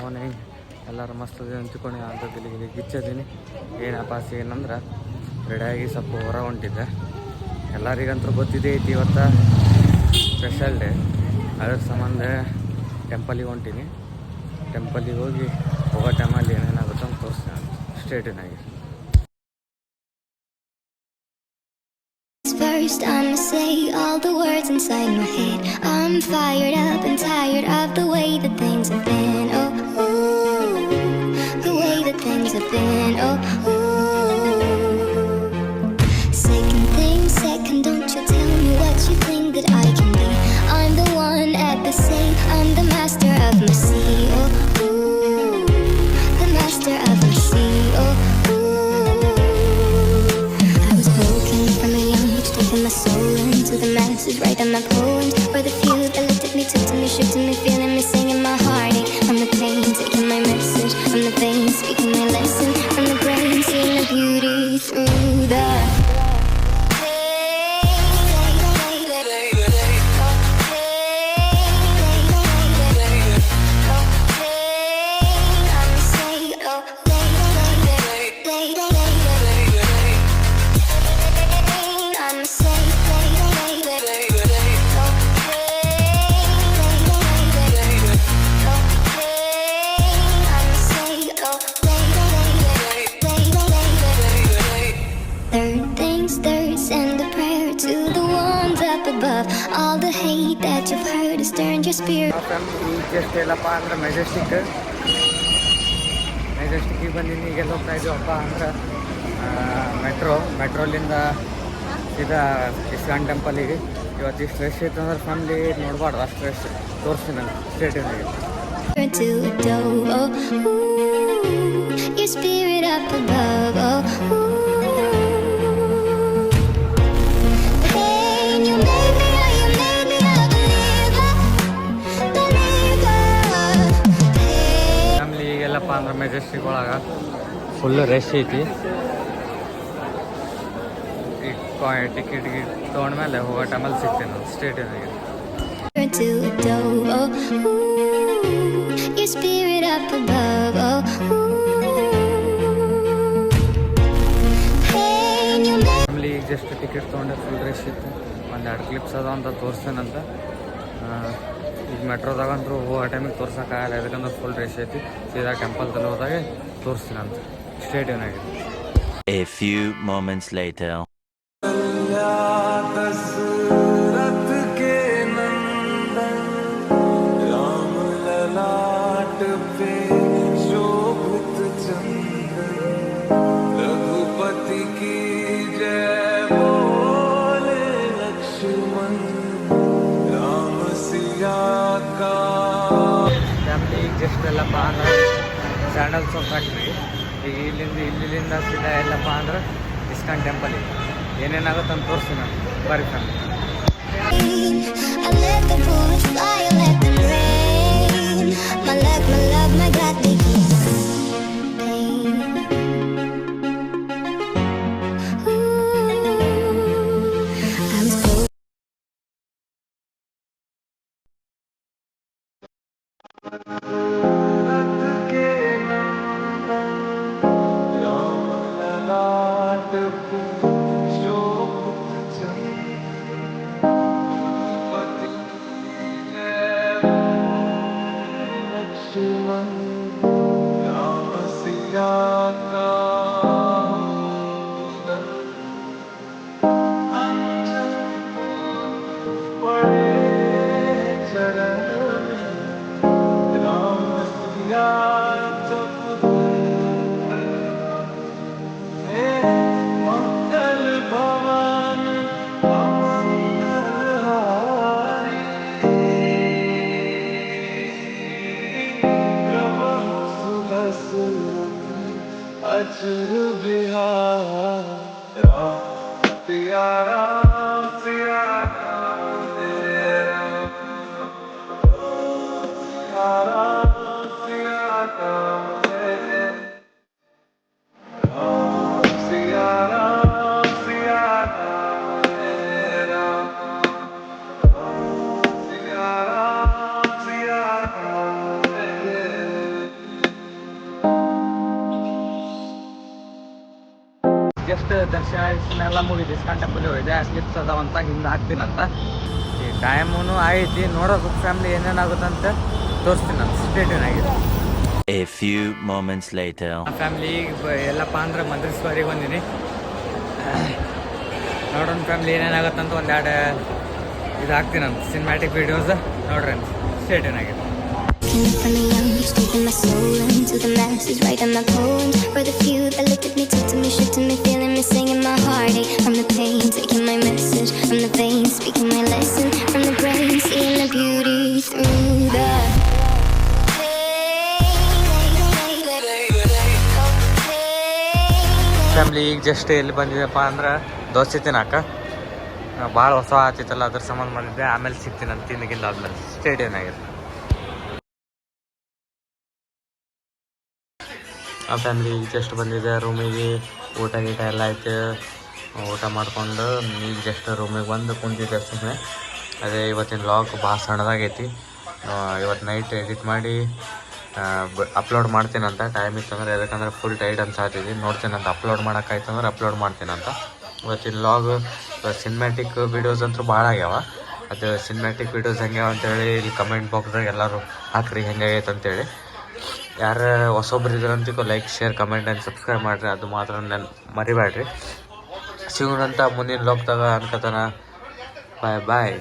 ಅವನೇ ಎಲ್ಲರೂ ಮಸ್ತ್ ಹಂಚ್ಕೊಂಡು ಅಂತ ಗಿಲಿ ಗಿಚ್ಚದೀನಿ. ಏನಪ್ಪ ಏನಂದ್ರೆ ರೆಡಿಯಾಗಿ ಸ್ವಲ್ಪ ಹೊರ ಹೊಂಟಿದ್ದೆ. ಎಲ್ಲರಿಗಂತೂ ಗೊತ್ತಿದೆ ಐತಿ ಇವತ್ತು ಸ್ಪೆಷಲ್ ಡೇ. ಅದ್ರ ಸಂಬಂಧ ಟೆಂಪಲಿಗೆ ಹೊಂಟೀನಿ. ಟೆಂಪಲಿಗೆ ಹೋಗಿ ಹೋಗೋ ಟೈಮಲ್ಲಿ ಏನೇನಾಗುತ್ತೆ ಅಂತ ತೋರಿಸ್ತೀನಿ ಸ್ಟೇಟಿನಾಗಿ. First I'ma say all the words inside my head. I'm fired up and tired of the way that things have been. Oh, ooh, the way that things have been. Oh, ooh. Second thing, second, don't you tell me what you think that I can be. I'm the one at the safe, I'm the master of my sea. Oh, ooh, the master of my sea. Oh, taking my soul into the masses, writing my poems for the few that looked at me, took to me, shook to me, feeling me, singing my heartache from the pain, taking my message from the veins, speaking my lesson from the brain, seeing the beauty through the all the hate that you've heard has turned your spirit. ಈಗ just ಎಲ್ಲಪ್ಪ ಅಂದ್ರೆ ಮೆಜೆಸ್ಟಿಕ್ಕಿಗೆ ಬಂದಿನಿ. ಈಗೆಲ್ಲ ಹೋಗ್ತಾ ಇದ್ದೀವಪ್ಪ ಅಂದ್ರೆ ಮೆಟ್ರೋಲಿಂದ ಸೀದಾ ISKCON ಟೆಂಪಲಿಗೆ. ಇವತ್ತು ಇಷ್ಟು rush ಇತ್ತು ಅಂದ್ರೆ ಫ್ಯಾಮ್ಲಿ ನೋಡಬಾರ್ದು, ಅಷ್ಟು ರಶ್ ತೋರಿಸ್ತೀನಿ ನಾನು ಸ್ಟೇಟಿನಾಗೆ. Your spirit up above. Oh, ಅಂದ್ರೆ ಮೆಜೆಸ್ಟಿಕ್ ಒಳಗೆ ಫುಲ್ ರಶ್ ಐತಿ. ಟಿಕೆಟ್ ತೊಗೊಂಡ್ಮೇಲೆ ಹೋಗೋ ಟೈಮಲ್ಲಿ ಸಿಗ್ತೀನಿ ನಾನು ಸ್ಟೇಟಿನಾಗೆ. ಫ್ಯಾಮ್ಲಿ ಈಗ ಜಸ್ಟ್ ಟಿಕೆಟ್ ತೊಗೊಂಡೆ, ಫುಲ್ ರಶ್ ಇತ್ತು. ಒಂದೆರಡು ಕ್ಲಿಪ್ಸ್ ಅದ ಅಂತ ತೋರಿಸ್ತೇನಂತ. ಈಗ ಮೆಟ್ರೋದಾಗಂತೂ ಹೋಗೋ ಟೈಮಿಗೆ ತೋರ್ಸೋಕ್ಕಾಗಲ್ಲ, ಯಾಕಂದ್ರೆ ಫುಲ್ ರಶ್ ಐತಿ. ಸೀದಾ ಟೆಂಪಲ್ದಲ್ಲಿ ಹೋದಾಗ ತೋರಿಸ್ತೀನಂತ ಸ್ಟೇಡಿಯಮ್ನಾಗೆ. A few moments later. Family ಈಗ ಜಸ್ಟ್ ಎಲ್ಲಪ್ಪ ಅಂದ್ರೆ ಸ್ಯಾಂಡಲ್ ಸೋಪ್ ಫ್ಯಾಕ್ಟ್ರಿ. ಈಗ ಇಲ್ಲಿಂದ ಸೀದಾ ಎಲ್ಲಪ್ಪ ಅಂದ್ರೆ ಇಸ್ಕಾನ್ ಟೆಂಪಲಿಗೆ ಏನೇನಾಗುತ್ತೆ ಅಂತ ತೋರಿಸ್ತೀನಿ ನಾನು. ಬರೀ ಫ್ಯಾಮ್ಲಿ. ಫಂಕ್ಷನ್ ಎಲ್ಲ ಮುಗಿದು ಇಸ್ಕಾನ್ ಟೆಂಪಲ್ ಹೋಗಿದೆ ಸ್ಲಿಪ್ಸ್ ಅದಾವಂತ ಹಿಂದೆ ಹಾಕ್ತೀನಂತ. ಈ ಟೈಮೂ ಐತಿ, ನೋಡೋದು ಫ್ಯಾಮ್ಲಿ ಏನೇನಾಗುತ್ತಂತ ತೋರಿಸ್ತೀನಿ ನಾನು ಸ್ಟೇಟೇನ್ ಆಗಿದೆ. A few moments later. Family ಎಲ್ಲಪ್ಪ ಅಂದ್ರೆ ಮಂತ್ರಿಸ್ವಾರಿಗೆ ಬಂದೀನಿ. ನೋಡೋಣ ಫ್ಯಾಮ್ಲಿ ಏನೇನಾಗುತ್ತಂತ ಒಂದೆರಡು ಇದು ಹಾಕ್ತೀನಂತ ಸಿನಿಮ್ಯಾಟಿಕ್ ವೀಡಿಯೋಸ್ ನೋಡ್ರಿ ಅಂತ ಸ್ಟೇಟೇನ್ ಆಗಿದೆ. From the young, speaking my soul into the masses, writing my poems for the few that looked at me, took to me, shook to me, feeling me, singing my heartache from the pain, taking my message from the veins, speaking my lesson from the brain, seeing the beauty through the family ಈಗ just ಎಲ್ಲಿ ಬಂದಿದ್ದೆಪ್ಪ ಅಂದ್ರೆ ದೋಸೆ ತಿನ್ನಾಕ. ಭಾಳ ಹೊಸ ಆತಿತ್ತಲ್ಲ ಅದ್ರ ಸಂಬಂಧ ಮಾಡಿದ್ದೆ. ಆಮೇಲೆ ಸಿಗ್ತೀನಿ ಅಂತ ತಿಂದಿಗಿಂದ ಆದ್ಮೇಲೆ ಸ್ಟೇಡಿಯನ್ ಆಗಿದೆ. ಆ ಫ್ಯಾಮ್ಲಿ ಈಗ ಜಸ್ಟ್ ಬಂದಿದೆ ರೂಮಿಗೆ. ಊಟ ಗೀಟ ಎಲ್ಲ ಐತೆ, ಊಟ ಮಾಡ್ಕೊಂಡು ಈಗ ಜಸ್ಟ್ ರೂಮಿಗೆ ಬಂದು ಕುಂತಿದ್ದೆ ಸುಮ್ಮನೆ. ಅದೇ ಇವತ್ತಿನ ವ್ಲಾಗ್ ಭಾಳ ಸಣ್ಣದಾಗೈತಿ. ಇವತ್ತು ನೈಟ್ ಎಡಿಟ್ ಮಾಡಿ ಅಪ್ಲೋಡ್ ಮಾಡ್ತೀನಂತ. ಟೈಮ್ ಇತ್ತಂದ್ರೆ, ಯಾಕಂದ್ರೆ ಫುಲ್ ಟೈಡ್ ಅನ್ಸಾತಿದ್ವಿ. ನೋಡ್ತೀನಂತ ಅಪ್ಲೋಡ್ ಮಾಡೋಕ್ಕಾಯ್ತಂದ್ರೆ ಅಪ್ಲೋಡ್ ಮಾಡ್ತೀನಂತ. ಇವತ್ತಿನ ವ್ಲಾಗ್ ಸಿನಿಮ್ಯಾಟಿಕ್ ವೀಡಿಯೋಸ್ ಅಂತೂ ಭಾಳ ಆಗ್ಯಾವ. ಅದು ಸಿನಿಮ್ಯಾಟಿಕ್ ವೀಡಿಯೋಸ್ ಹೆಂಗ್ಯಾವ ಅಂತೇಳಿ ಇಲ್ಲಿ ಕಮೆಂಟ್ ಬಾಕ್ಸ್ದಾಗ ಎಲ್ಲರೂ ಹಾಕ್ರಿ ಹೆಂಗಾಗೈತೆ ಅಂತೇಳಿ. ಯಾರು ಹೊಸೊಬ್ರು ಇದ್ರಂತಿಕೋ like, share, comment and subscribe ಮಾಡಿರಿ. ಅದು ಮಾತ್ರ ನಾನು ಮರಿಬೇಡ್ರಿ. ಸಿಗೋಣಂತ ಮುಂದಿನ ವ್ಲಾಗ್ದಾಗ ಅನ್ಕೋತಾನ. ಬಾಯ್ ಬಾಯ್.